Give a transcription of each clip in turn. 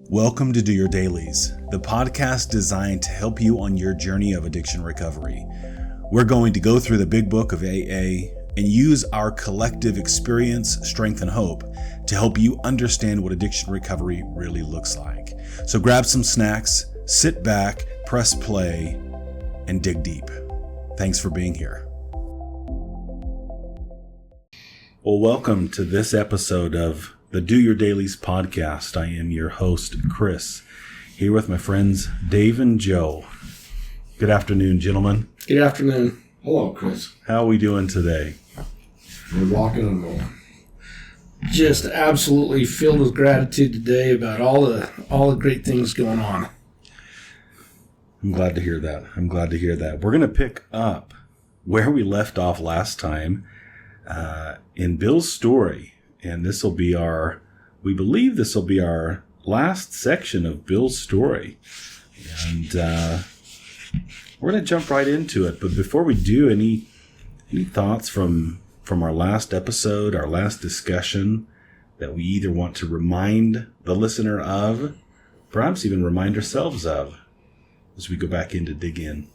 Welcome to Do Your Dailies, the podcast designed to help you on your journey of addiction recovery. We're going to go through the big book of AA and use our collective experience, strength, and hope to help you understand what addiction recovery really looks like. So grab some snacks, sit back, press play, and dig deep. Thanks for being here. Well, welcome to this episode of the Do Your Dailies podcast. I am your host, Chris, here with my friends Dave and Joe. Good afternoon, gentlemen. Good afternoon. Hello, Chris. How are we doing today? We're rocking and rolling. Just absolutely filled with gratitude today about all the great things going on. I'm glad to hear that. We're going to pick up where we left off last time in Bill's story. And we believe this will be our last section of Bill's story. And we're going to jump right into it. But before we do, any thoughts from our last episode, our last discussion that we either want to remind the listener of, perhaps even remind ourselves of, as we go back in to dig in?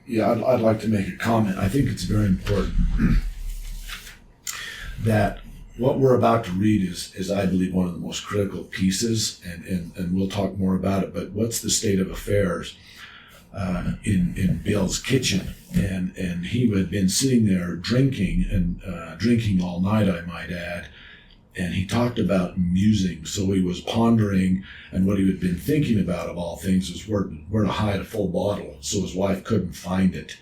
Yeah, I'd like to make a comment. I think it's very important that what we're about to read is I believe, one of the most critical pieces, and we'll talk more about it, but what's the state of affairs in Bill's kitchen? And he had been sitting there drinking all night, I might add, and he talked about musing. So he was pondering, and what he had been thinking about, of all things, was where to hide a full bottle so his wife couldn't find it,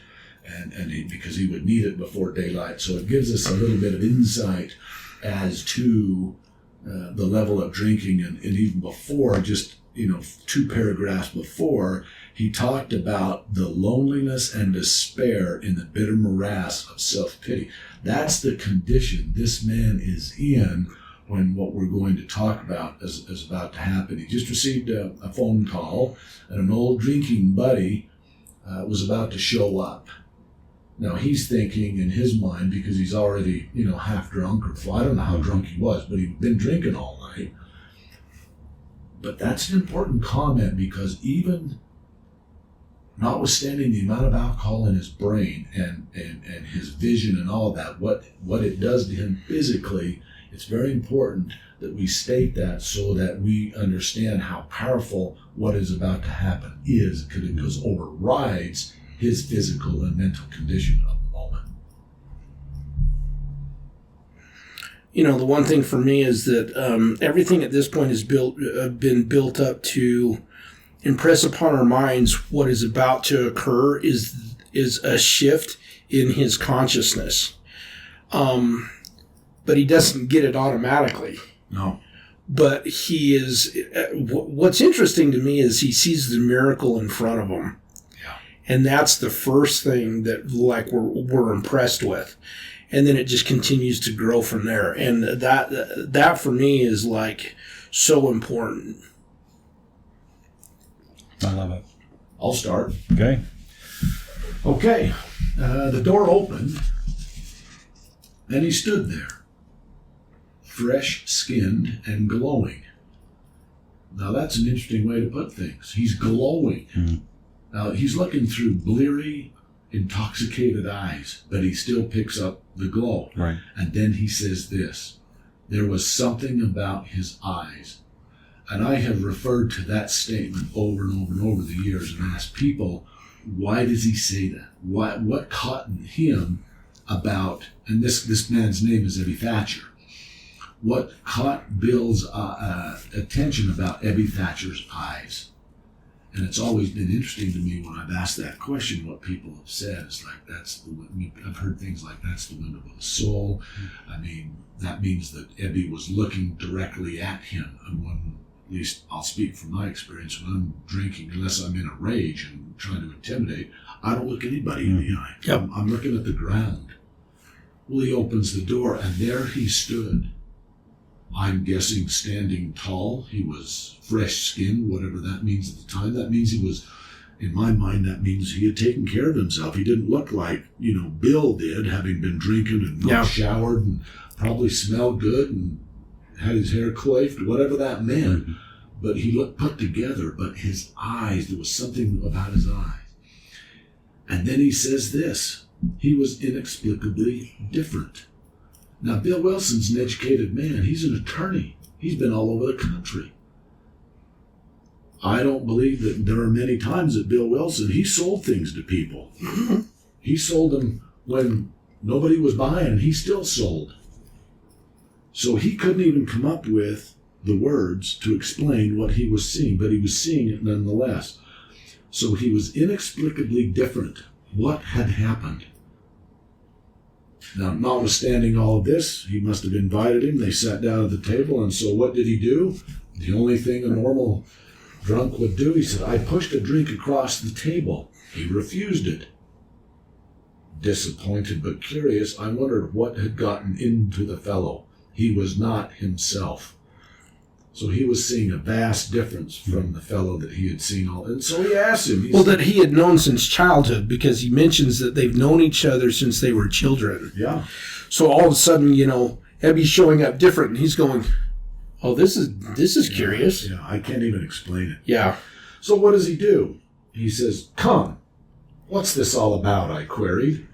because he would need it before daylight. So it gives us a little bit of insight as to the level of drinking, and even before, just 2 paragraphs before, he talked about the loneliness and despair in the bitter morass of self-pity. That's the condition this man is in when what we're going to talk about is about to happen. He just received a phone call, and an old drinking buddy was about to show up. Now he's thinking in his mind, because he's already, half drunk, or I don't know how drunk he was, but he'd been drinking all night. But that's an important comment, because even notwithstanding the amount of alcohol in his brain and his vision and all that, what it does to him physically, it's very important that we state that so that we understand how powerful what is about to happen is, because it overrides his physical and mental condition of the moment. The one thing for me is that everything at this point has been built up to impress upon our minds what is about to occur is a shift in his consciousness. But he doesn't get it automatically. No. But he is. What's interesting to me is he sees the miracle in front of him. And that's the first thing that we're impressed with. And then it just continues to grow from there. And that for me is so important. I love it. I'll start. Okay. The door opened, and he stood there, fresh-skinned and glowing. Now that's an interesting way to put things. He's glowing. Mm-hmm. Now, he's looking through bleary, intoxicated eyes, but he still picks up the glow. Right. And then he says this: there was something about his eyes. And I have referred to that statement over and over and over the years and asked people, why does he say that? What caught him about, and this man's name is Ebby Thatcher, what caught Bill's attention about Ebby Thatcher's eyes? And it's always been interesting to me when I've asked that question, what people have said. It's I've heard things like, that's the window of the soul. I mean, that means that Ebby was looking directly at him. And at least I'll speak from my experience, when I'm drinking, unless I'm in a rage and trying to intimidate, I don't look anybody in the eye. Yep. I'm looking at the ground. Well, he opens the door, and there he stood. I'm guessing standing tall. He was fresh-skinned, whatever that means at the time. That means he was, in my mind, that means he had taken care of himself. He didn't look like, Bill did, having been drinking and not showered, and probably smelled good and had his hair coiffed, whatever that meant. but he looked put together, but his eyes, there was something about his eyes. And then he says this, he was inexplicably different. Now, Bill Wilson's an educated man. He's an attorney. He's been all over the country. I don't believe that there are many times that Bill Wilson, he sold things to people. He sold them when nobody was buying. He still sold. So he couldn't even come up with the words to explain what he was seeing, but he was seeing it nonetheless. So he was inexplicably different. What had happened? Now, notwithstanding all of this, he must have invited him. They sat down at the table, and so what did he do? The only thing a normal drunk would do, he said, I pushed a drink across the table. He refused it. Disappointed but curious, I wondered what had gotten into the fellow. He was not himself. So he was seeing a vast difference from the fellow that he had seen all. And so he asked him. That he had known since childhood, because he mentions that they've known each other since they were children. Yeah. So all of a sudden, Ebby's showing up different, and he's going, oh, this is curious. Yeah, I can't even explain it. Yeah. So what does he do? He says, come. What's this all about? I queried.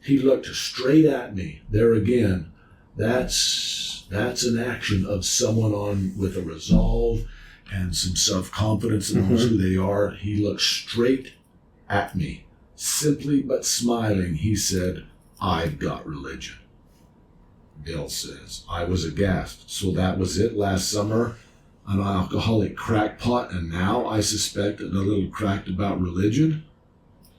He looked straight at me. There again, that's an action of someone with a resolve and some self-confidence in who they are. He looked straight at me. Simply but smiling, he said, I've got religion. Bill says, I was aghast. So that was it last summer? An alcoholic crackpot, and now I suspect a little cracked about religion?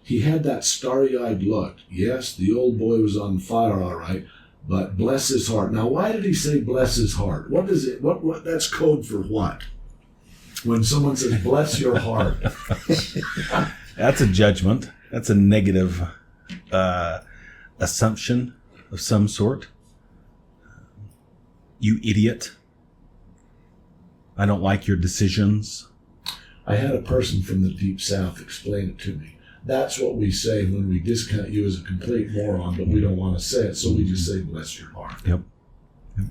He had that starry-eyed look. Yes, the old boy was on fire, all right, but bless his heart. Now, why did he say bless his heart? What is it? What? That's code for what? When someone says bless your heart. That's a judgment. That's a negative assumption of some sort. You idiot. I don't like your decisions. I had a person from the Deep South explain it to me. That's what we say when we discount you as a complete moron, but we don't want to say it, so we just say, bless your heart. Yep. And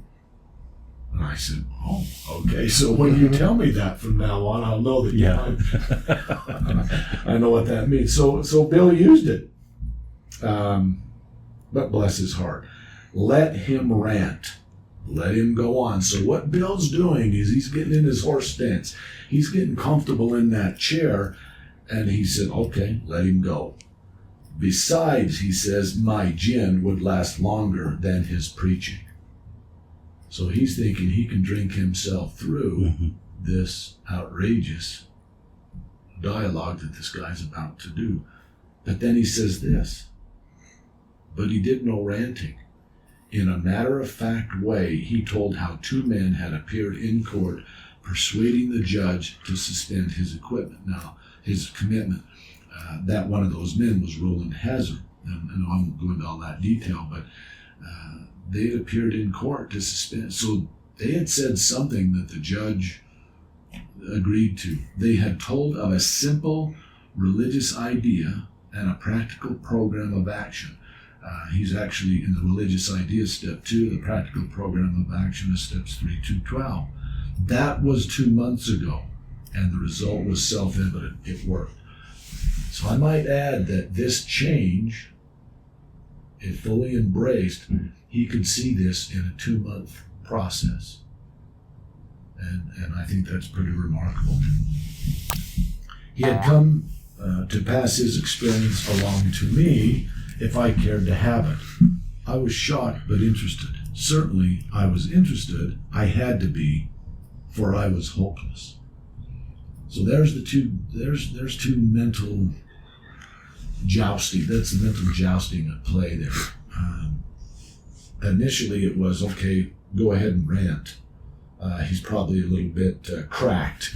I said, oh, okay, so when you tell me that from now on, I'll know that I know what that means. So Bill used it. But bless his heart. Let him rant. Let him go on. So what Bill's doing is he's getting in his horse stance. He's getting comfortable in that chair. And he said, okay, let him go. Besides, he says, my gin would last longer than his preaching. So he's thinking he can drink himself through this outrageous dialogue that this guy's about to do. But then he says this, but he did no ranting. In a matter-of-fact way, he told how two men had appeared in court persuading the judge to suspend his his commitment. That one of those men was Roland Hazard. And I won't go into all that detail, but they had appeared in court to suspend. So they had said something that the judge agreed to. They had told of a simple religious idea and a practical program of action. He's actually in the religious idea step 2, the practical program of action is steps 3 to 12. That was 2 months ago, and the result was self-evident. It worked. So I might add that this change, if fully embraced, he could see this in a 2-month process. And I think that's pretty remarkable. He had come to pass his experience along to me if I cared to have it. I was shocked but interested. Certainly I was interested. I had to be, for I was hopeless. So there's two mental jousting. That's the mental jousting at play there. Initially it was, okay, go ahead and rant. He's probably a little bit cracked.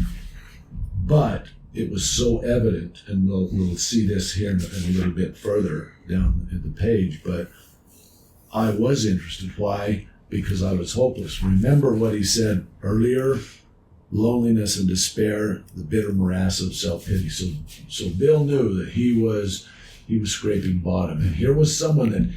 But it was so evident, and we'll see this here in a little bit further down in the page, but I was interested. Why? Because I was hopeless. Remember what he said earlier, loneliness and despair, the bitter morass of self-pity. So Bill knew that he was scraping bottom, and here was someone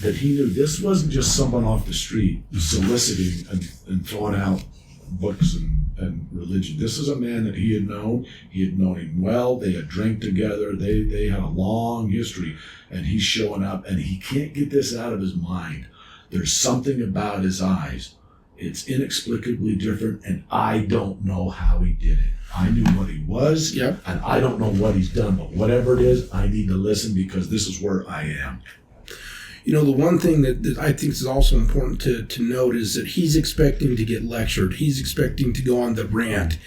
that he knew this wasn't just someone off the street soliciting and throwing out books and religion. This is a man that he had known. He had known him well. They had drank together. They had a long history. And he's showing up, and he can't get this out of his mind. There's something about his eyes. It's inexplicably different, and I don't know how he did it. I knew what he was, Yep. and I don't know what he's done, but whatever it is, I need to listen because this is where I am. You know, the one thing that I think is also important to note is that he's expecting to get lectured. He's expecting to go on the rant.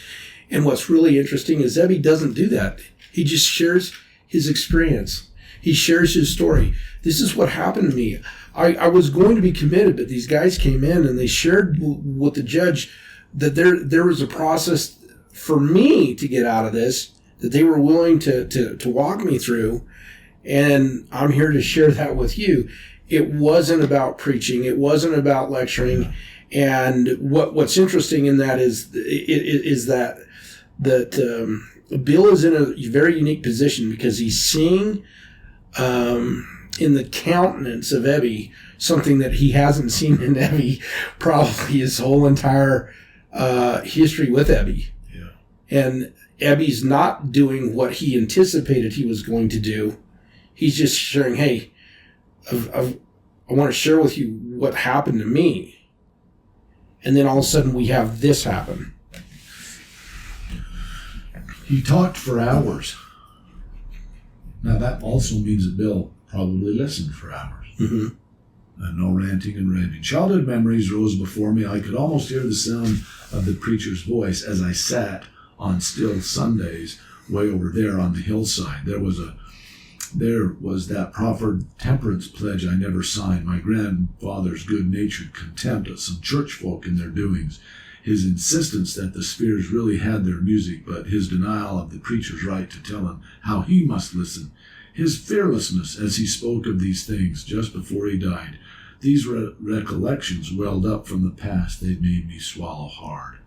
And what's really interesting is Ebby doesn't do that. He just shares his experience. He shares his story. This is what happened to me. I was going to be committed, but these guys came in and they shared with the judge that there was a process for me to get out of this, that they were willing to walk me through. And I'm here to share that with you. It wasn't about preaching. It wasn't about lecturing. And what's interesting in that is that Bill is in a very unique position because he's seeing in the countenance of Ebby something that he hasn't seen in Ebby probably his whole entire history with Ebby. Yeah. And Ebby's not doing what he anticipated he was going to do. He's just sharing, hey, I want to share with you what happened to me. And then all of a sudden we have this happen. He talked for hours. Now that also means that Bill probably listened for hours. Mm-hmm. And no ranting and raving. Childhood memories rose before me. I could almost hear the sound of the preacher's voice as I sat on still Sundays way over there on the hillside. There was that proffered temperance pledge I never signed, my grandfather's good-natured contempt at some church folk and their doings, his insistence that the spheres really had their music, but his denial of the preacher's right to tell him how he must listen, his fearlessness as he spoke of these things just before he died. These recollections welled up from the past. They made me swallow hard.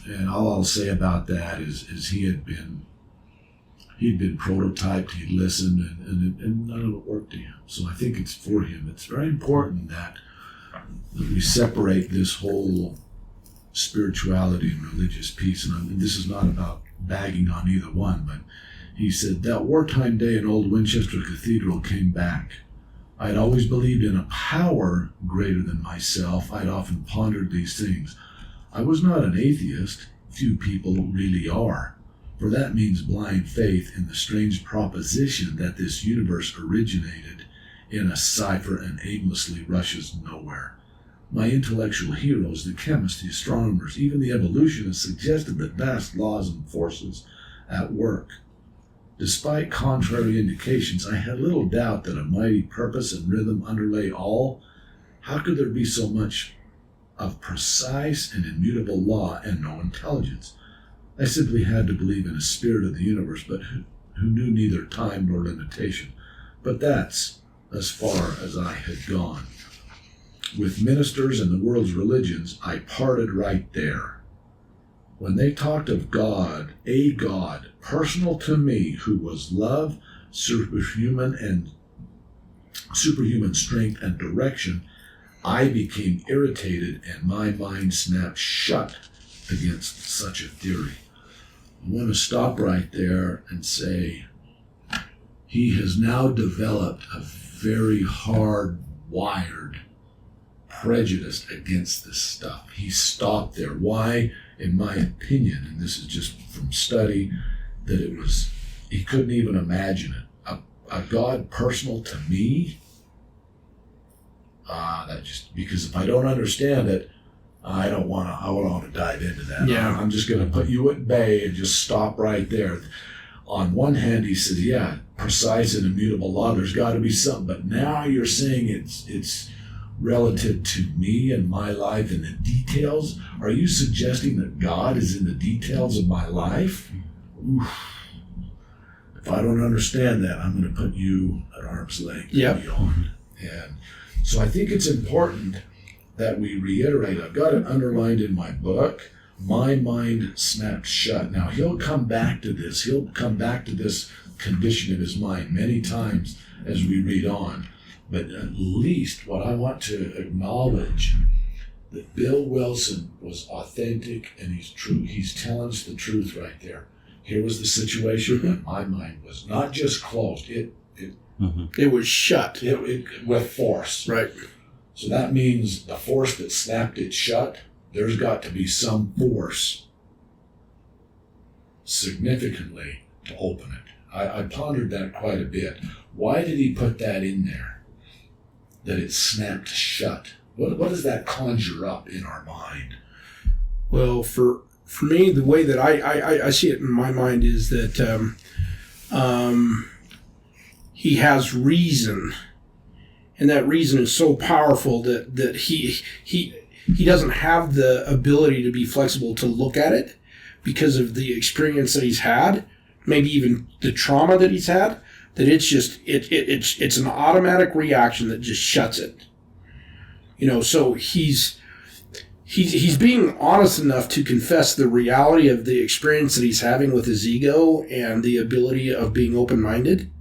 And all I'll say about that is he'd been prototyped, he'd listened, and none of it worked to him. So I think it's for him. It's very important that we separate this whole spirituality and religious piece. And this is not about bagging on either one, but he said, that wartime day in old Winchester Cathedral came back. I'd always believed in a power greater than myself. I'd often pondered these things. I was not an atheist. Few people really are. For that means blind faith in the strange proposition that this universe originated in a cipher and aimlessly rushes nowhere. My intellectual heroes, the chemists, the astronomers, even the evolutionists, suggested that vast laws and forces at work. Despite contrary indications, I had little doubt that a mighty purpose and rhythm underlay all. How could there be so much of precise and immutable law and no intelligence? I simply had to believe in a spirit of the universe, but who knew neither time nor limitation. But that's as far as I had gone. With ministers and the world's religions, I parted right there. When they talked of God, a God, personal to me, who was love, superhuman strength and direction, I became irritated and my mind snapped shut against such a theory. I want to stop right there and say he has now developed a very hard-wired prejudice against this stuff. He stopped there. Why? In my opinion, and this is just from study, that he couldn't even imagine it. A God personal to me? Because if I don't understand it, I don't want to dive into that. Yeah. I'm just going to put you at bay and just stop right there. On one hand, he said, yeah, precise and immutable law, there's got to be something. But now you're saying it's relative to me and my life and the details. Are you suggesting that God is in the details of my life? Oof. If I don't understand that, I'm going to put you at arm's length and beyond. And so I think it's important that we reiterate. I've got it underlined in my book. My mind snapped shut. Now, he'll come back to this. He'll come back to this condition of his mind many times as we read on. But at least what I want to acknowledge that Bill Wilson was authentic and he's true. He's telling us the truth right there. Here was the situation, and my mind was not just closed. It was shut. It with force. Right. So that means the force that snapped it shut, there's got to be some force significantly to open it. I pondered that quite a bit. Why did he put that in there? That it snapped shut. What does that conjure up in our mind? Well, for me, the way that I see it in my mind is that he has reason, and that reason is so powerful that he doesn't have the ability to be flexible to look at it because of the experience that he's had, maybe even the trauma that he's had. That it's just it's an automatic reaction that just shuts it. So he's being honest enough to confess the reality of the experience that he's having with his ego and the ability of being open-minded,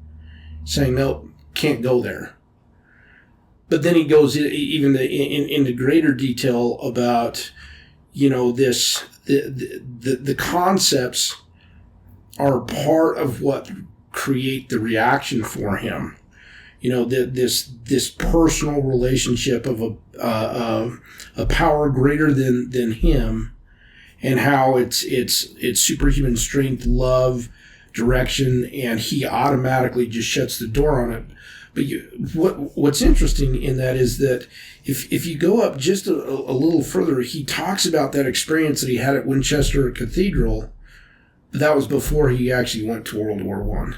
saying, no, can't go there. But then he goes into greater detail about, the concepts are part of what create the reaction for him. This personal relationship of a power greater than him, and how it's superhuman strength, love, direction, and he automatically just shuts the door on it. But what's interesting in that is that if you go up just a little further, he talks about that experience that he had at Winchester Cathedral, but that was before he actually went to World War I.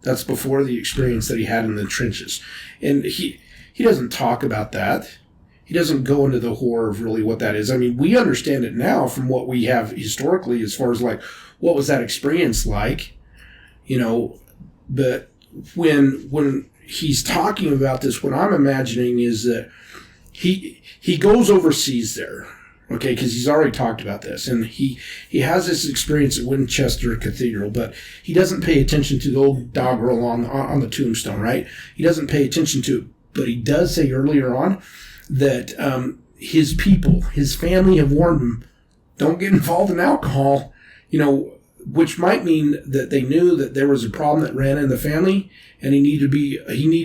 That's before the experience that he had in the trenches. And he doesn't talk about that. He doesn't go into the horror of really what that is. I mean, we understand it now from what we have historically as far as like, what was that experience like? But when he's talking about this, what I'm imagining is that he goes overseas there, okay, because he's already talked about this, and he has this experience at Winchester Cathedral, but he doesn't pay attention to the old doggerel on the tombstone, right? He doesn't pay attention to it, but he does say earlier on that his people, his family have warned him, don't get involved in alcohol, which might mean that they knew that there was a problem that ran in the family, and he needed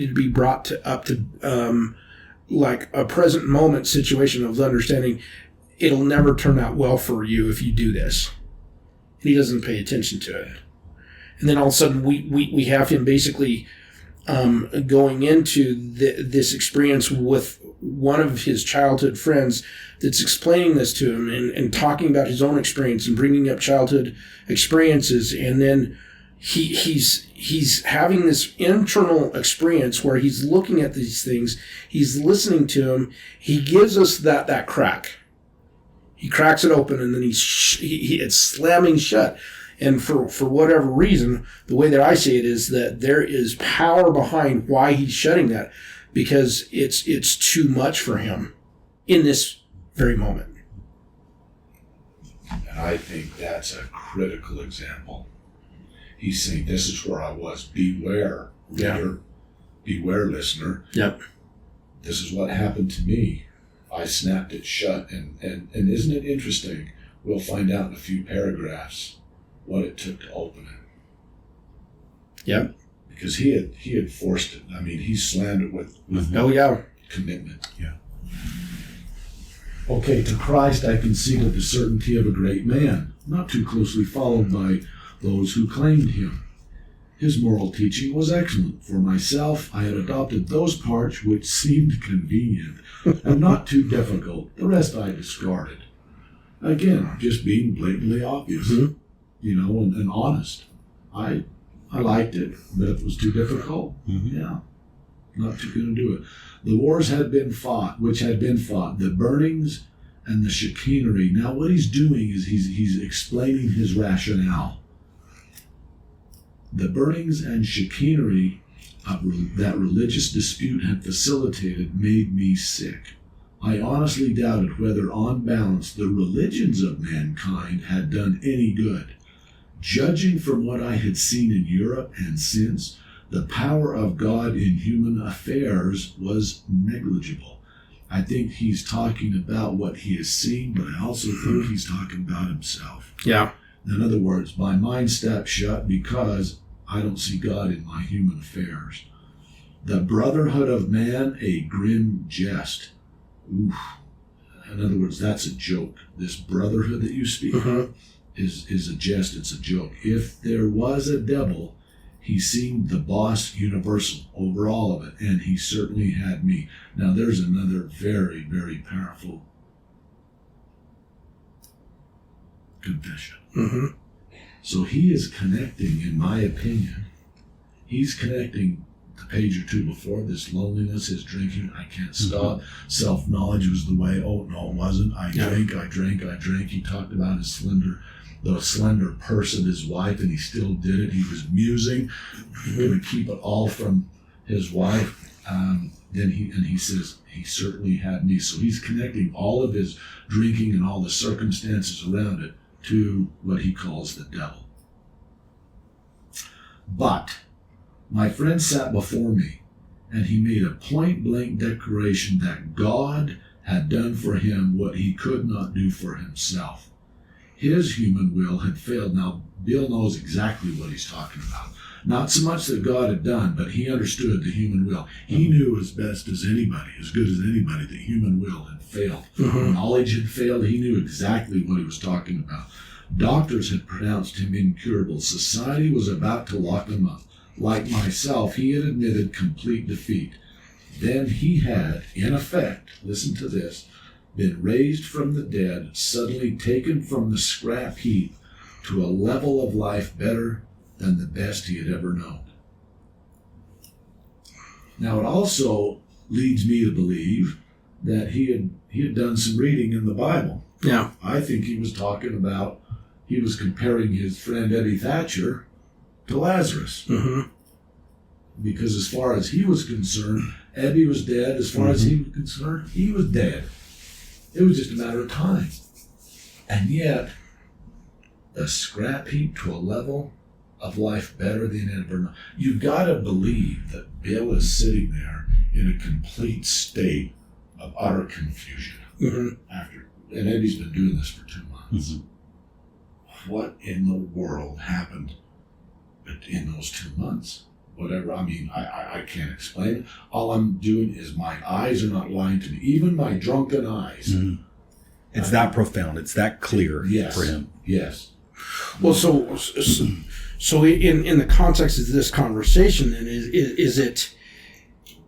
to be brought up to like a present moment situation of understanding it'll never turn out well for you if you do this. And he doesn't pay attention to it. And then all of a sudden we have him basically going into this experience with one of his childhood friends that's explaining this to him and talking about his own experience and bringing up childhood experiences. And then he's having this internal experience where he's looking at these things, he's listening to them. He gives us that crack. He cracks it open, and then it's slamming shut. And for whatever reason, the way that I see it is that there is power behind why he's shutting that, because it's too much for him in this very moment. And I think that's a critical example. He's saying, this is where I was. Beware, reader. Yeah. Beware, listener. Yep. This is what happened to me. I snapped it shut. And isn't it interesting? We'll find out in a few paragraphs what it took to open it. Yep. Because he had forced it. I mean, he slammed it with commitment. Yeah. Okay, to Christ I conceded the certainty of a great man, not too closely followed by those who claimed him. His moral teaching was excellent. For myself, I had adopted those parts which seemed convenient and not too difficult. The rest I discarded. Again, just being blatantly obvious, and honest. I liked it, but if it was too difficult, not too going to do it. The wars which had been fought, the burnings and the chicanery. Now what he's doing is he's explaining his rationale. The burnings and chicanery that religious dispute had facilitated made me sick. I honestly doubted whether, on balance, the religions of mankind had done any good. Judging from what I had seen in Europe and since, the power of God in human affairs was negligible. I think he's talking about what he has seen, but I also think he's talking about himself. Yeah. In other words, my mind stepped shut because I don't see God in my human affairs. The brotherhood of man, a grim jest. Oof. In other words, that's a joke. This brotherhood that you speak of is a jest. It's a joke. If there was a devil, he seemed the boss universal over all of it, and he certainly had me. Now, there's another very, very powerful confession. Mm-hmm. So he is connecting, in my opinion, he's connecting the page or two before, this loneliness, his drinking, I can't stop. Self-knowledge was the way. Oh, no, it wasn't. I drank. He talked about the slender purse of his wife, and he still did it. He was musing. He would keep it all from his wife. Then he says, he certainly had me. So he's connecting all of his drinking and all the circumstances around it to what he calls the devil. But my friend sat before me, and he made a point-blank declaration that God had done for him what he could not do for himself. His human will had failed. Now, Bill knows exactly what he's talking about. Not so much that God had done, but he understood the human will. He knew as best as anybody, as good as anybody, that human will had failed. Knowledge had failed. He knew exactly what he was talking about. Doctors had pronounced him incurable. Society was about to lock him up. Like myself, he had admitted complete defeat. Then he had, in effect, listen to this, been raised from the dead, suddenly taken from the scrap heap to a level of life better than the best he had ever known. Now, it also leads me to believe that he had done some reading in the Bible. Yeah. I think he was talking about, he was comparing his friend Eddie Thatcher to Lazarus. Because as far as he was concerned, Eddie was dead. As far as he was concerned, he was dead. It was just a matter of time. And yet, a scrap heap to a level of life better than ever known. You've got to believe that Bill is sitting there in a complete state of utter confusion. And Eddie's been doing this for 2 months. What in the world happened in those 2 months? Whatever, I mean, I can't explain it. All I'm doing is my eyes are not lying to me. Even my drunken eyes. It's that profound. It's that clear for him. Yes. Well, so in the context of this conversation, then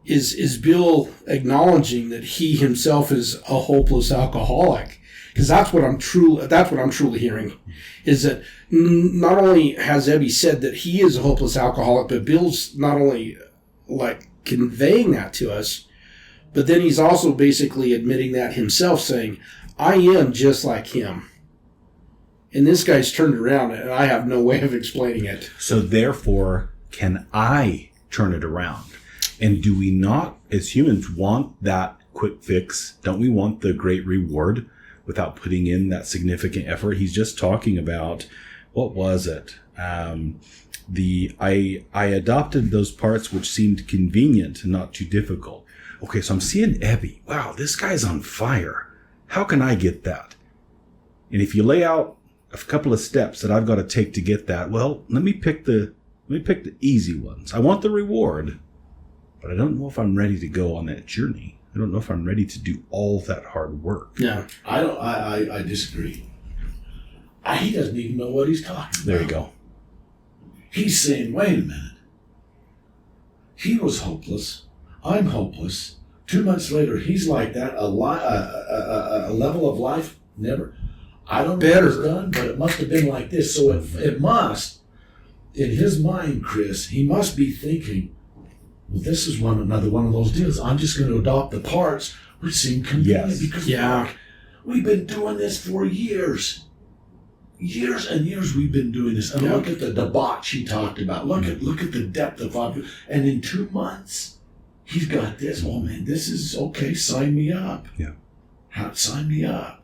is Bill acknowledging that he himself is a hopeless alcoholic? Because that's what I'm truly hearing, is that not only has Ebby said that he is a hopeless alcoholic, but Bill's not only like conveying that to us, but then he's also basically admitting that himself, saying, I am just like him. And this guy's turned around, and I have no way of explaining it. So therefore, can I turn it around? And do we not, as humans, want that quick fix? Don't we want the great reward without putting in that significant effort? He's just talking about, what was it? I adopted those parts which seemed convenient and not too difficult. Okay, so I'm seeing Ebby. Wow, this guy's on fire. How can I get that? And if you lay out a couple of steps that I've got to take to get that, well, let me pick the easy ones. I want the reward, but I don't know if I'm ready to go on that journey. I don't know if I'm ready to do all that hard work. Yeah. I disagree. He doesn't even know what he's talking about. There you go. He's saying, wait a minute. He was hopeless. I'm hopeless. 2 months later, he's like that. A level of life, never. I don't know what it's done, but it must have been like this. So it must, in his mind, Chris, he must be thinking, well, this is another one of those deals. I'm just going to adopt the parts which seem convenient. Because look, we've been doing this for years. Years and years we've been doing this. And look at the debauch he talked about. Look at the depth of opulence. And in 2 months, he's got this. Oh, man, this is okay. Sign me up. Yeah. Sign me up.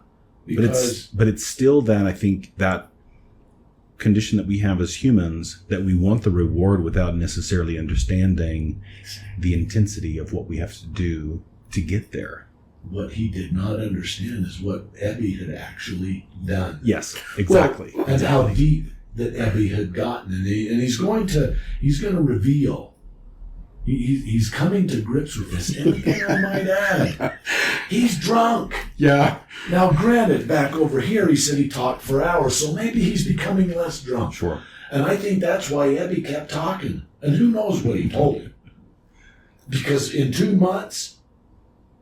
But it's still that, I think, that condition that we have as humans, that we want the reward without necessarily understanding the intensity of what we have to do to get there. what he did not understand is what Ebby had actually done. Yes, exactly. Well, and how deep that Ebby had gotten. And he's going to reveal. He's coming to grips with this. And again, I might add, he's drunk. Yeah. Now, granted, back over here, he said he talked for hours, so maybe he's becoming less drunk. Sure. And I think that's why Ebby kept talking. And who knows what he told him. Because in 2 months,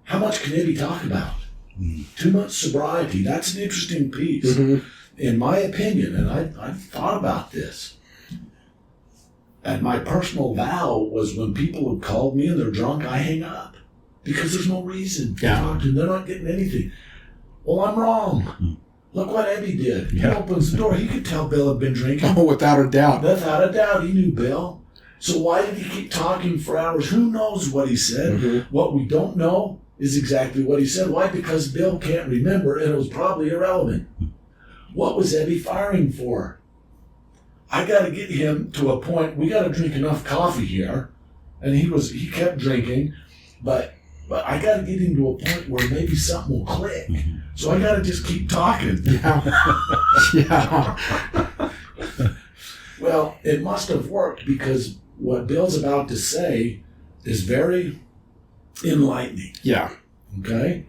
how much can Ebby talk about? 2 months sobriety. That's an interesting piece. Mm-hmm. In my opinion, and I've thought about this. And my personal vow was when people have called me and they're drunk, I hang up. Because there's no reason to talk to them. They're not getting anything. Well, I'm wrong. Look what Ebby did. He opens the door. He could tell Bill had been drinking. Oh, without a doubt. Without a doubt, he knew Bill. So why did he keep talking for hours? Who knows what he said? Mm-hmm. What we don't know is exactly what he said. Why? Because Bill can't remember, and it was probably irrelevant. What was Ebby firing for? I got to get him to a point. We got to drink enough coffee here, and he kept drinking, but I got to get him to a point where maybe something will click. So I got to just keep talking. Yeah. Well, it must have worked because what Bill's about to say is very enlightening. Yeah. Okay?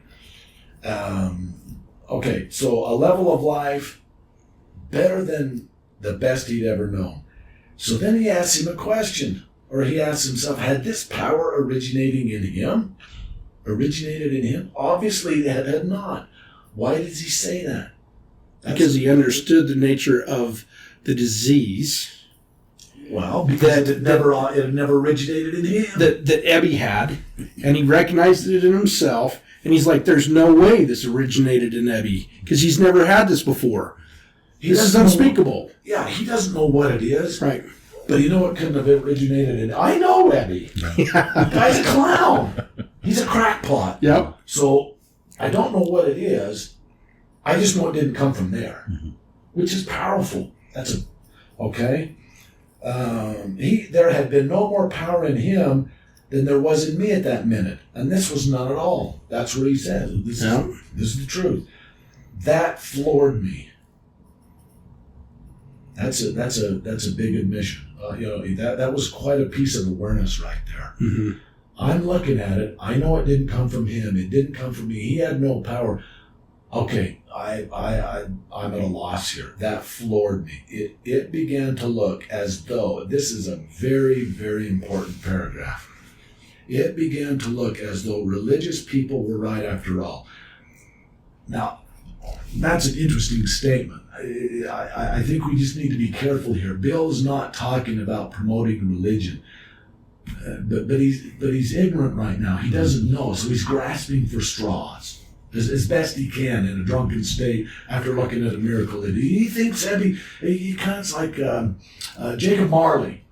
Okay, so a level of life better than the best he'd ever known. So then he asks him a question, or he asks himself, had this power originated in him? Obviously it had not. Why does he say that? Because he understood the nature of the disease. Well, because it never originated in him. That Ebby had, and he recognized it in himself, and he's like, there's no way this originated in Ebby, because he's never had this before. This is unspeakable. He doesn't know what it is. Right. But you know what couldn't have originated in? I know Ebby. The guy's a clown. He's a crackpot. Yep. So I don't know what it is. I just know it didn't come from there, which is powerful. Okay. There had been no more power in him than there was in me at that minute, and this was none at all. That's what he says. This is the truth. That floored me. That's a big admission. That was quite a piece of awareness right there. Mm-hmm. I'm looking at it. I know it didn't come from him. It didn't come from me. He had no power. Okay, I'm at a loss here. That floored me. It began to look as though, this is a very, very important paragraph. It began to look as though religious people were right after all. Now, that's an interesting statement. I think we just need to be careful here. Bill's not talking about promoting religion, but he's ignorant right now. He doesn't know, so he's grasping for straws as best he can in a drunken state after looking at a miracle. He thinks he kind of like Jacob Marley,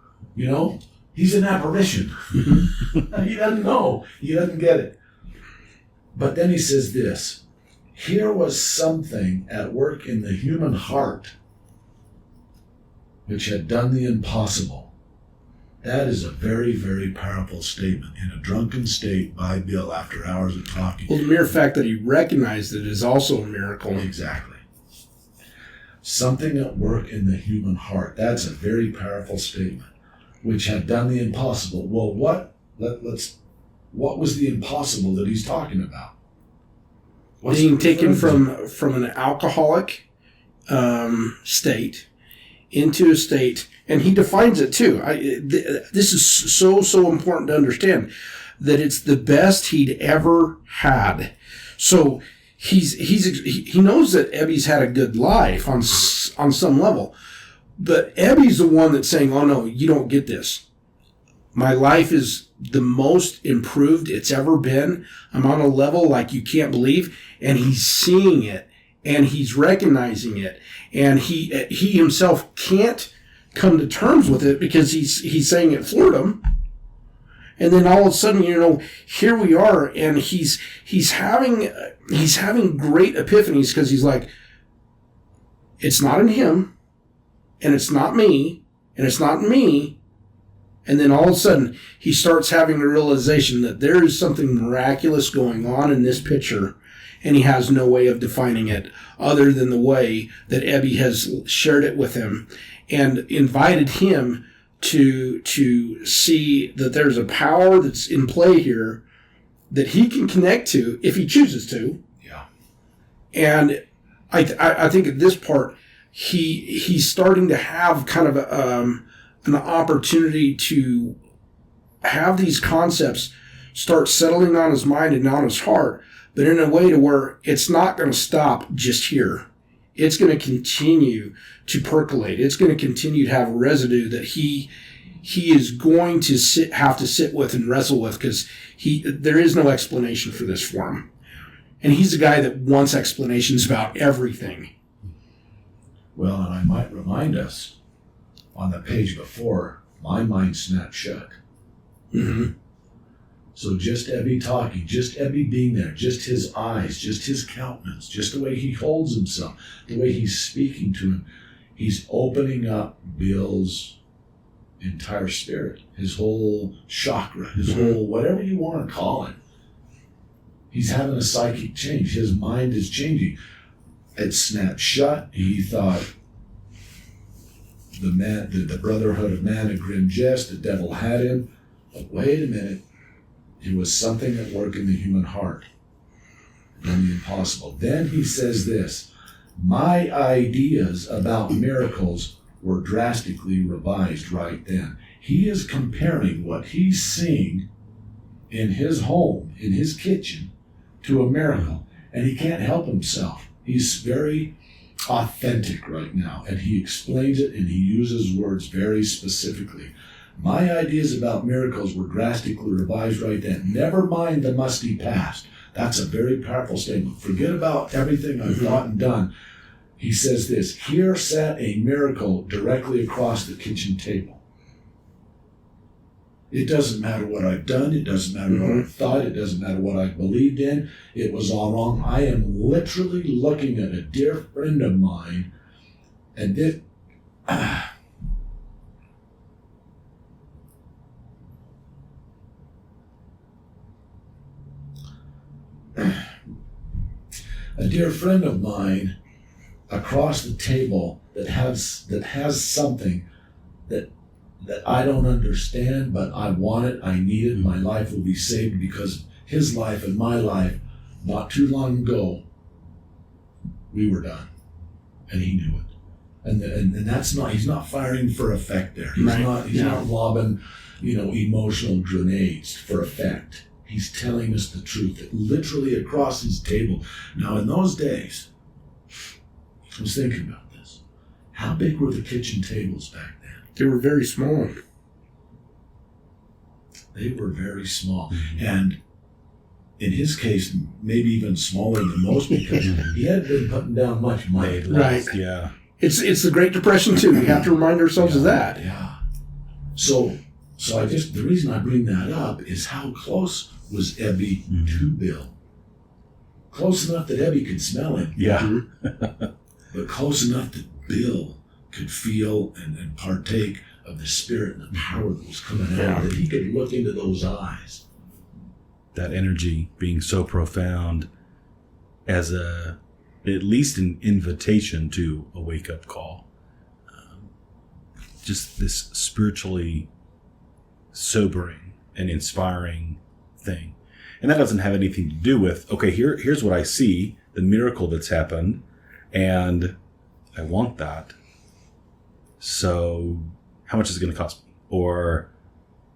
He's an apparition. He doesn't know. He doesn't get it. But then he says this. Here was something at work in the human heart which had done the impossible. That is a very, very powerful statement in a drunken state by Bill after hours of talking. Well, the mere fact that he recognized it is also a miracle. Exactly. Something at work in the human heart. That's a very powerful statement, which had done the impossible. Well, what was the impossible that he's talking about? Being taken from an alcoholic state into a state, and he defines it too. This is so important to understand that it's the best he'd ever had. So he knows that Ebby's had a good life on some level, but Ebby's the one that's saying, "Oh no, you don't get this. My life is the most improved it's ever been. I'm on a level like you can't believe." And he's seeing it, and he's recognizing it, and he himself can't come to terms with it because he's saying it floored him. And then all of a sudden, here we are, and he's having great epiphanies because he's like, it's not in him, and it's not me, and it's not me, And then all of a sudden, he starts having a realization that there is something miraculous going on in this picture, and he has no way of defining it other than the way that Ebby has shared it with him and invited him to see that there's a power that's in play here that he can connect to if he chooses to. Yeah. And I think at this part, he's starting to have kind of an opportunity to have these concepts start settling on his mind and on his heart, but in a way to where it's not going to stop just here. It's going to continue to percolate. It's going to continue to have residue that he is going to have to sit with and wrestle with, because there is no explanation for this for him. And he's a guy that wants explanations about everything. Well, and I might remind us, on the page before, my mind snapped shut. Mm-hmm. So just Ebby talking, just Ebby being there, just his eyes, just his countenance, just the way he holds himself, the way he's speaking to him, he's opening up Bill's entire spirit, his whole chakra, his whole, whatever you want to call it. He's having a psychic change. His mind is changing. It snapped shut. He thought the brotherhood of man, a grim jest, the devil had him. But wait a minute. It was something at work in the human heart. Done the impossible. Then he says this: my ideas about miracles were drastically revised right then. He is comparing what he's seeing in his home, in his kitchen, to a miracle. And he can't help himself. He's very authentic right now. And he explains it, and he uses words very specifically. My ideas about miracles were drastically revised right then. Never mind the musty past. That's a very powerful statement. Forget about everything I've thought and done. He says this: here sat a miracle directly across the kitchen table. It doesn't matter what I've done. It doesn't matter what I've thought. It doesn't matter what I've believed in. It was all wrong. I am literally looking at a dear friend of mine, and this... a dear friend of mine across the table that has something that I don't understand, but I want it, I need it, my life will be saved because his life and my life, not too long ago, we were done. And he knew it. And that's not, he's not firing for effect there. He's not lobbing, emotional grenades for effect. He's telling us the truth, that literally across his table. Now, in those days, I was thinking about this. How big were the kitchen tables back then? They were very small. They were very small. And in his case, maybe even smaller than most, because he hadn't been putting down much money. Right. Yeah. It's the Great Depression, too. We have to remind ourselves of that. Yeah. So the reason I bring that up is how close was Ebby to Bill. Close enough that Ebby could smell him. Yeah. But close enough that Bill could feel and partake of the spirit and the power that was coming out, that he could look into those eyes. That energy being so profound as at least an invitation to a wake-up call. Just this spiritually sobering and inspiring thing. And that doesn't have anything to do with, okay, here's what I see, the miracle that's happened, and I want that. So how much is it going to cost me? Or,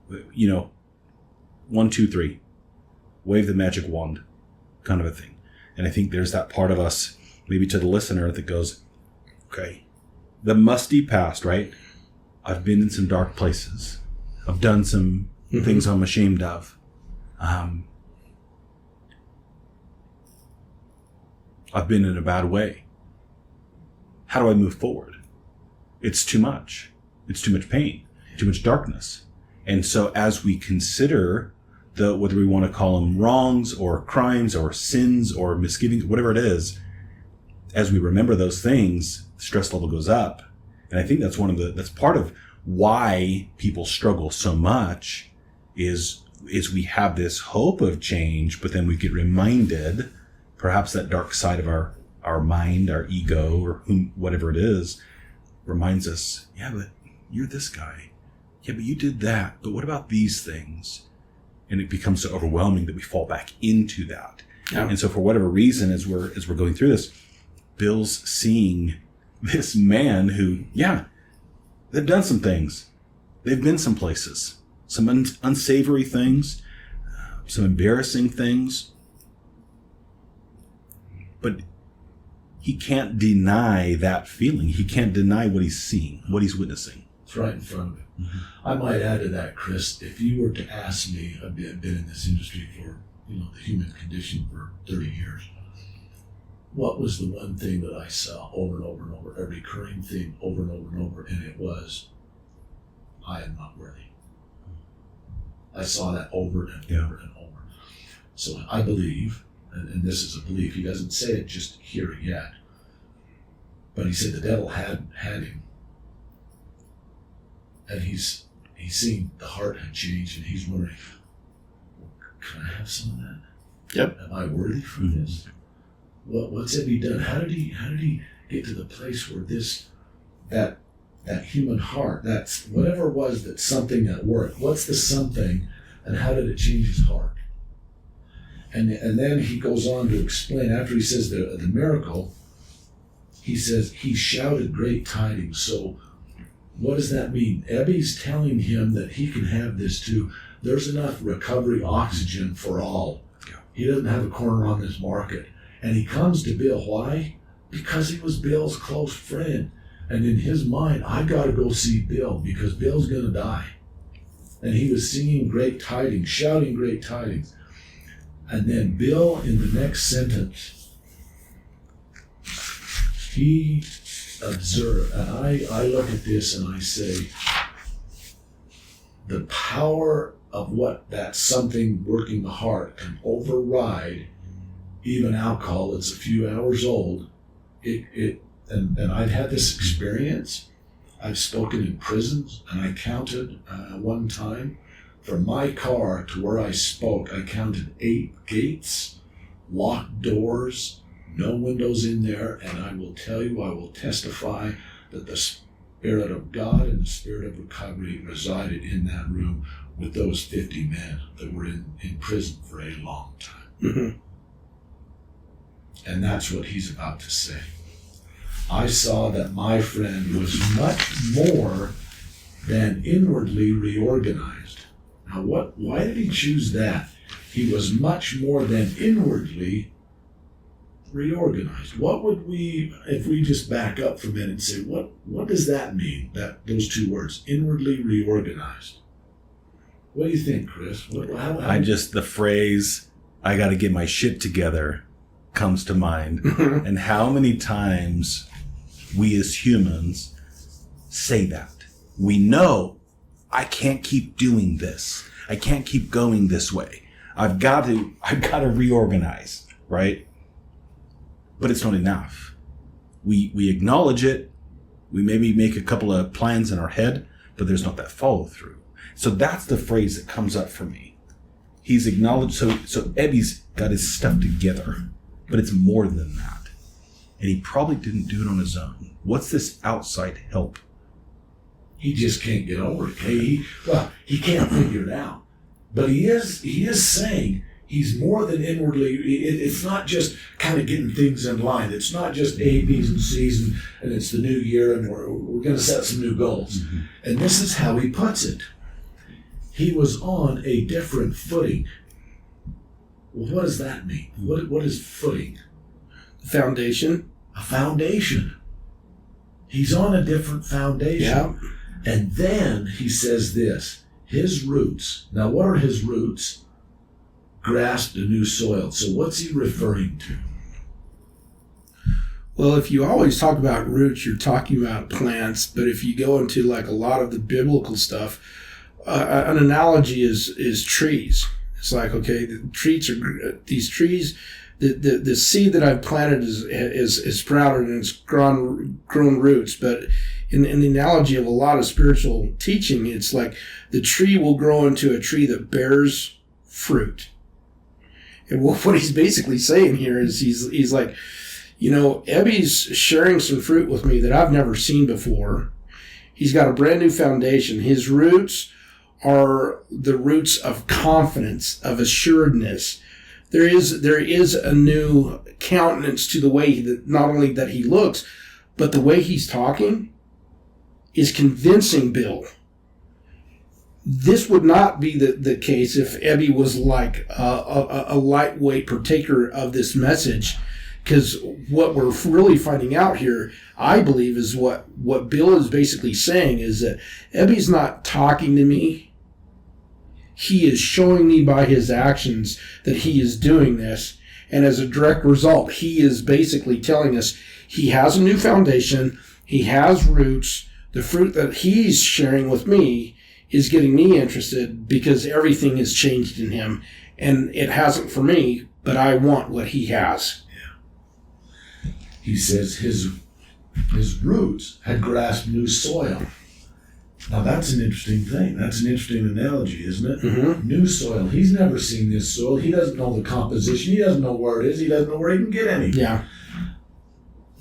1, 2, 3, wave the magic wand kind of a thing. And I think there's that part of us, maybe to the listener, that goes, okay, the musty past, right? I've been in some dark places. I've done some things I'm ashamed of. I've been in a bad way. How do I move forward? It's too much. It's too much pain, too much darkness. And so as we consider whether we want to call them wrongs or crimes or sins or misgivings, whatever it is, as we remember those things, the stress level goes up. And I think that's part of why people struggle so much is we have this hope of change, but then we get reminded, perhaps that dark side of our mind, our ego, or whatever it is, reminds us, yeah, but you're this guy. Yeah, but you did that. But what about these things? And it becomes so overwhelming that we fall back into that. Yeah. And so for whatever reason, as we're going through this, Bill's seeing this man who, yeah, they've done some things. They've been some places, some unsavory things, some embarrassing things. But he can't deny that feeling. He can't deny what he's seeing, what he's witnessing. It's right in front of him. Mm-hmm. I might add to that, Chris, if you were to ask me, I've been in this industry for, the human condition for 30 years. What was the one thing that I saw over and over and over, a recurring thing over and over and over, and it was, I am not worthy. I saw that over and over and over. So I believe, and this is a belief, he doesn't say it just here yet, but he said the devil had him, and he's seen the heart had changed, and he's wondering, can I have some of that? Yep. Am I worthy for this? What's it he done? How did he get to the place where that human heart, that's whatever it was, that's something that worked. What's the something, and how did it change his heart? And then he goes on to explain, after he says the miracle, he says he shouted great tidings. So what does that mean? Ebby's telling him that he can have this too. There's enough recovery oxygen for all. He doesn't have a corner on this market. And he comes to Bill. Why? Because he was Bill's close friend. And in his mind, I got to go see Bill because Bill's going to die. And he was singing great tidings, shouting great tidings. And then Bill, in the next sentence, he observed, and I look at this and I say, the power of what that something working the heart can override even alcohol that's a few hours old. And I've had this experience. I've spoken in prisons, and I counted one time from my car to where I spoke, I counted 8 gates, locked doors, no windows in there, and I will tell you, I will testify that the Spirit of God and the Spirit of recovery resided in that room with those 50 men that were in prison for a long time. Mm-hmm. And that's what he's about to say. I saw that my friend was much more than inwardly reorganized. Now, why did he choose that? He was much more than inwardly reorganized. What would we, if we just back up for a minute and say, what does that mean, those 2 words, inwardly reorganized? What do you think, Chris? The phrase, I got to get my shit together, comes to mind. And how many times we as humans say that. We know, I can't keep doing this. I can't keep going this way. I've got to reorganize, right? But it's not enough. We acknowledge it. We maybe make a couple of plans in our head, but there's not that follow through. So that's the phrase that comes up for me. He's acknowledged, so Ebby's got his stuff together, but it's more than that. And he probably didn't do it on his own. What's this outside help? He just can't get over it. He can't figure it out. But he is saying he's more than inwardly. It's not just kind of getting things in line. It's not just A, B's, and C's, and it's the new year, and we're going to set some new goals. Mm-hmm. And this is how he puts it. He was on a different footing. Well, what does that mean? What is footing? Foundation. A foundation. He's on a different foundation. Yeah. And then he says this, his roots. Now, what are his roots? Grasped a new soil. So what's he referring to? Well, if you always talk about roots, you're talking about plants. But if you go into like a lot of the biblical stuff, an analogy is trees. It's like, okay, these trees, the seed that I've planted is sprouted and it's grown roots. But in the analogy of a lot of spiritual teaching, it's like the tree will grow into a tree that bears fruit. And what he's basically saying here is he's like, Ebby's sharing some fruit with me that I've never seen before. He's got a brand new foundation. His roots are the roots of confidence, of assuredness. There is a new countenance to the way that not only that he looks, but the way he's talking is convincing Bill. This would not be the case if Ebby was like a lightweight partaker of this message, because what we're really finding out here, I believe, is what Bill is basically saying is that Ebby's not talking to me. He is showing me by his actions that he is doing this. And as a direct result, he is basically telling us he has a new foundation. He has roots. The fruit that he's sharing with me is getting me interested because everything has changed in him. And it hasn't for me, but I want what he has. Yeah. He says his roots had grasped new soil. Now that's an interesting thing. That's an interesting analogy, isn't it? Mm-hmm. New soil. He's never seen this soil. He doesn't know the composition. He doesn't know where it is. He doesn't know where he can get any. Yeah.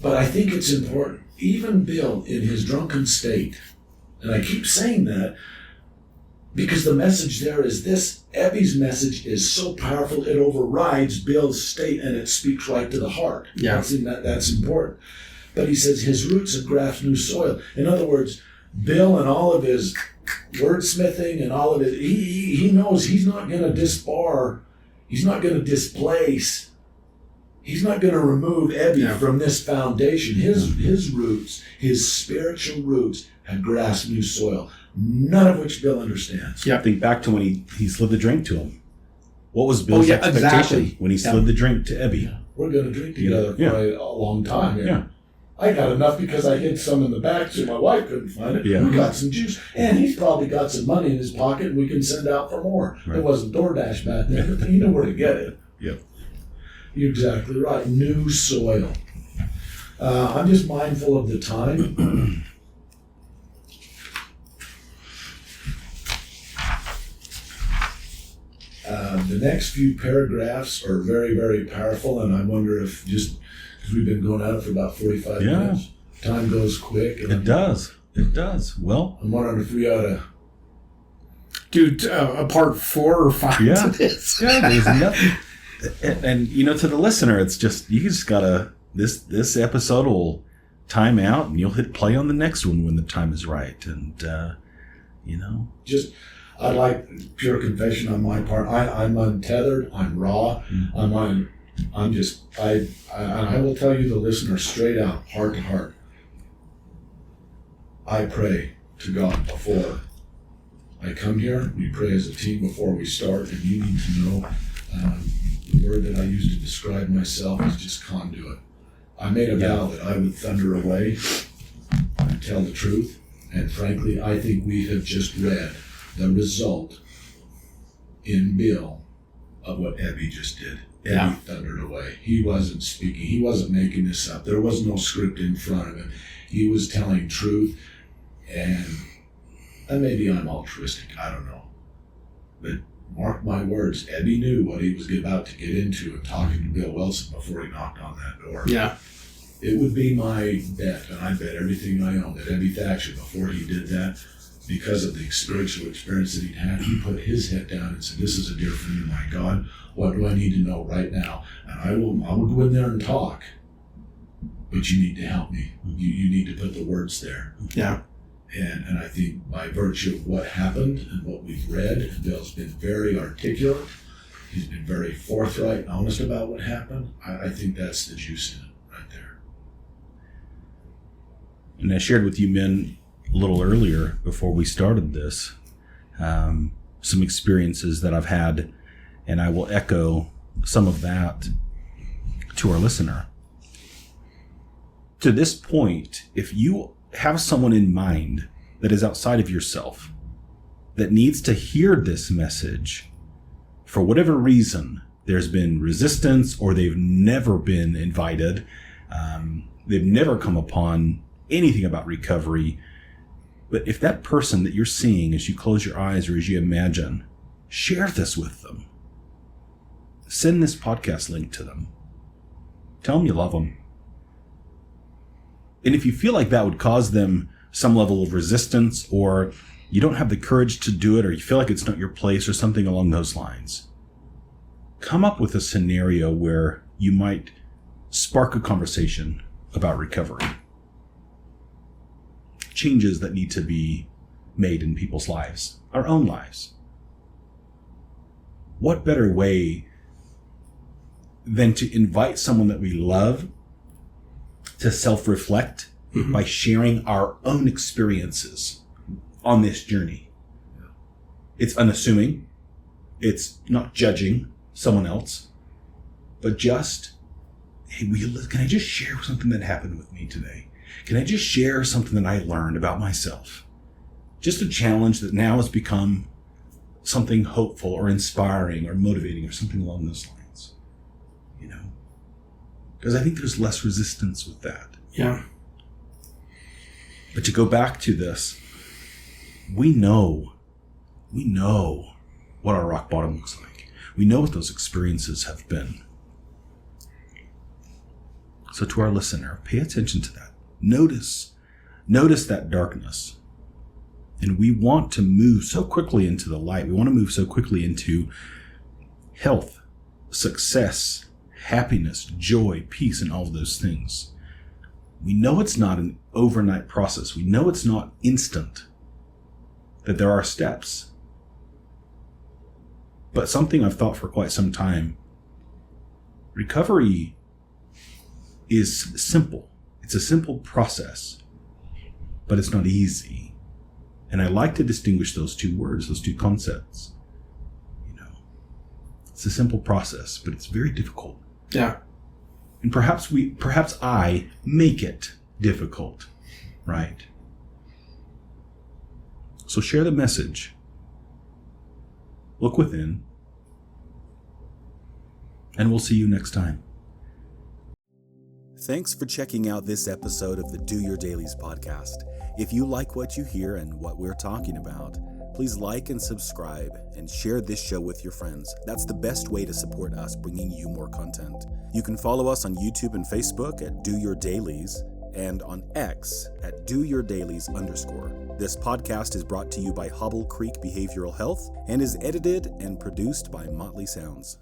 But I think it's important. Even Bill, in his drunken state, and I keep saying that because the message there is this. Ebby's message is so powerful, it overrides Bill's state and it speaks right to the heart. Yeah. That's important. But he says his roots have grasped new soil. In other words, Bill and all of his wordsmithing and all of it, he knows he's not going to disbar, he's not going to displace, he's not going to remove Ebby from this foundation. His roots, his spiritual roots, have grasped new soil, none of which Bill understands. Yeah, think back to when he slid the drink to him. What was Bill's expectation exactly. when he slid the drink to Ebby? Yeah. We're going to drink together for a long time. Yeah. I got enough because I hid some in the back so my wife couldn't find it. Yeah. We got some juice. And he's probably got some money in his pocket and we can send out for more. Right. It wasn't DoorDash back then, but he knew where to get it. Yep. You're exactly right. New soil. I'm just mindful of the time. The next few paragraphs are very, very powerful, and I wonder if just because we've been going at it for about 45 minutes, time goes quick. And it does. Well, I'm wondering if we ought to do a part 4 or 5 to this. Yeah, there's nothing. And to the listener, it's just you just gotta this episode will time out, and you'll hit play on the next one when the time is right, and just. I like pure confession on my part. I'm untethered. I'm raw. Mm-hmm. I will tell you, the listener, straight out, heart to heart. I pray to God before I come here. We pray as a team before we start, and you need to know the word that I use to describe myself is just conduit. I made a vow that I would thunder away and tell the truth, and frankly, I think we have just read the result in Bill of what Ebby just did. Ebby thundered away. He wasn't speaking. He wasn't making this up. There was no script in front of him. He was telling truth, and maybe I'm altruistic. I don't know. But mark my words, Ebby knew what he was about to get into in talking to Bill Wilson before he knocked on that door. Yeah. It would be my bet, and I bet everything I own, that Ebby Thatcher, before he did that, because of the spiritual experience that he'd had, he put his head down and said, this is a dear friend of my God. What do I need to know right now? And I will go in there and talk. But you need to help me. You need to put the words there. Yeah. And I think by virtue of what happened and what we've read, Bill's been very articulate. He's been very forthright and honest about what happened. I think that's the juice in it right there. And I shared with you men a little earlier before we started this, some experiences that I've had, and I will echo some of that to our listener. To this point, if you have someone in mind that is outside of yourself that needs to hear this message, for whatever reason, there's been resistance or they've never been invited, they've never come upon anything about recovery. But if that person that you're seeing as you close your eyes or as you imagine, share this with them. Send this podcast link to them. Tell them you love them. And if you feel like that would cause them some level of resistance, or you don't have the courage to do it, or you feel like it's not your place or something along those lines, come up with a scenario where you might spark a conversation about recovery. Changes that need to be made in people's lives, our own lives. What better way than to invite someone that we love to self-reflect by sharing our own experiences on this journey. It's unassuming. It's not judging someone else, but just, hey, can I just share something that happened with me today? Can I just share something that I learned about myself? Just a challenge that now has become something hopeful or inspiring or motivating or something along those lines. Because I think there's less resistance with that. Yeah. But to go back to this, we know what our rock bottom looks like. We know what those experiences have been. So to our listener, pay attention to that. Notice that darkness. And we want to move so quickly into the light. We want to move so quickly into health, success, happiness, joy, peace, and all of those things. We know it's not an overnight process. We know it's not instant, that there are steps. But something I've thought for quite some time, recovery is simple. It's a simple process, but it's not easy. And I like to distinguish those two words, those two concepts. It's a simple process, but it's very difficult. Yeah. And perhaps I make it difficult, right? So share the message. Look within. And we'll see you next time. Thanks for checking out this episode of the Do Your Dailies podcast. If you like what you hear and what we're talking about, please like and subscribe and share this show with your friends. That's the best way to support us bringing you more content. You can follow us on YouTube and Facebook at Do Your Dailies and on X at doyourdailies_. This podcast is brought to you by Hobble Creek Behavioral Health and is edited and produced by Motley Sounds.